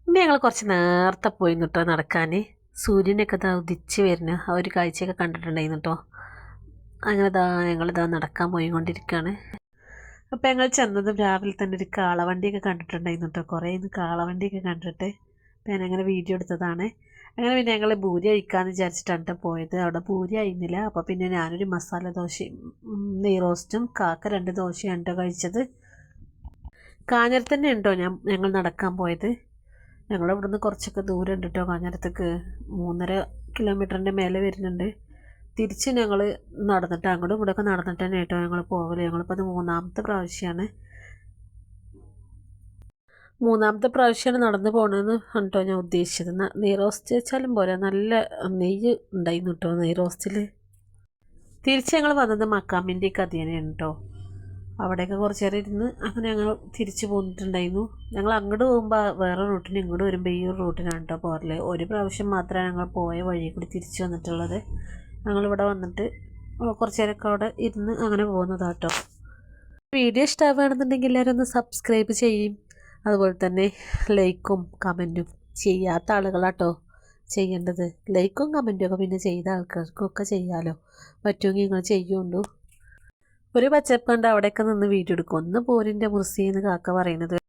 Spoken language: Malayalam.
ഇന്ന് ഞങ്ങൾ കുറച്ച് നേരത്തെ പോയി കേട്ടോ നടക്കാൻ. സൂര്യനൊക്കെ ഇതാ ഉദിച്ച് വരുന്ന ആ ഒരു കാഴ്ചയൊക്കെ കണ്ടിട്ടുണ്ടായിരുന്നു കേട്ടോ. അങ്ങനെ ഞങ്ങളിതാ നടക്കാൻ പോയിക്കൊണ്ടിരിക്കുകയാണ്. അപ്പോൾ ഞങ്ങൾ ചെന്നതും രാവിലെ തന്നെ ഒരു കാളവണ്ടിയൊക്കെ കണ്ടിട്ടുണ്ടായിരുന്നു കേട്ടോ. കുറേ കാളവണ്ടിയൊക്കെ കണ്ടിട്ട് അപ്പോൾ ഞാനങ്ങനെ വീഡിയോ എടുത്തതാണ്. അങ്ങനെ പിന്നെ ഞങ്ങൾ പൂരി കഴിക്കാമെന്ന് വിചാരിച്ചിട്ടാണ് പോയത്. അവിടെ പൂരി ആയിരുന്നില്ല. അപ്പോൾ പിന്നെ ഞാനൊരു മസാല ദോശയും നെയ് റോസ്റ്റും കാക്ക 2 ദോശയാണ് കേട്ടോ കഴിച്ചത്. കാഞ്ഞിരത്ത് തന്നെ ഉണ്ടോ ഞങ്ങൾ നടക്കാൻ പോയത്. ഞങ്ങളിവിടുന്ന് കുറച്ചൊക്കെ ദൂരം ഉണ്ട് കേട്ടോ കാഞ്ഞിരത്തേക്ക്. 3.5 കിലോമീറ്ററിൻ്റെ മേലെ വരുന്നുണ്ട്. തിരിച്ച് ഞങ്ങൾ നടന്നിട്ട് അങ്ങോട്ടും ഇവിടെയൊക്കെ നടന്നിട്ട് തന്നെ കേട്ടോ ഞങ്ങൾ പോകല്. ഞങ്ങളിപ്പോൾ അത് മൂന്നാമത്തെ പ്രാവശ്യമാണ് നടന്നു പോകണമെന്ന് കേട്ടോ ഞാൻ ഉദ്ദേശിച്ചത്. നെയ് റോസ്റ്റ് വെച്ചാലും പോരാ, നല്ല നെയ്യ് ഉണ്ടായിരുന്നു കേട്ടോ നെയ് റോസ്റ്റിൽ. തിരിച്ച് ഞങ്ങൾ വന്നത് മക്കാമിൻ്റെ കഥയാണ് കേട്ടോ. അവിടെയൊക്കെ കുറച്ച് നേരം ഇരുന്ന് അങ്ങനെ ഞങ്ങൾ തിരിച്ചു പോന്നിട്ടുണ്ടായിരുന്നു. ഞങ്ങൾ അങ്ങോട്ട് പോകുമ്പോൾ വേറെ റൂട്ടിന്, ഇങ്ങോട്ട് വരുമ്പോൾ ഈ ഒരു റൂട്ടിനാണ് കേട്ടോ പോരല്. ഒരു പ്രാവശ്യം മാത്രമേ ഞങ്ങൾ പോയ വഴി കൂടി തിരിച്ചു വന്നിട്ടുള്ളത്. ഞങ്ങളിവിടെ വന്നിട്ട് കുറച്ച് നേരമൊക്കെ അവിടെ ഇരുന്ന് അങ്ങനെ പോകുന്നതാണ് കേട്ടോ. വീഡിയോ ഇഷ്ടമാവുകയാണെന്നുണ്ടെങ്കിൽ എല്ലാവരും ഒന്ന് സബ്സ്ക്രൈബ് ചെയ്യും. അതുപോലെ തന്നെ ലൈക്കും കമൻറ്റും ചെയ്യാത്ത ആളുകളാട്ടോ ചെയ്യേണ്ടത്. ലൈക്കും കമൻറ്റും ഒക്കെ പിന്നെ ചെയ്ത ആൾക്കാർക്കൊക്കെ ചെയ്യാമല്ലോ. പറ്റുമെങ്കിൽ നിങ്ങൾ ചെയ്യുള്ളൂ. ഒരു പച്ചപ്പുണ്ട്, അവിടെയൊക്കെ നിന്ന് വീഡിയോ എടുക്കും. ഒന്ന് പോരിൻ്റെ മുറിസിന്ന് കാക്ക പറയുന്നത്.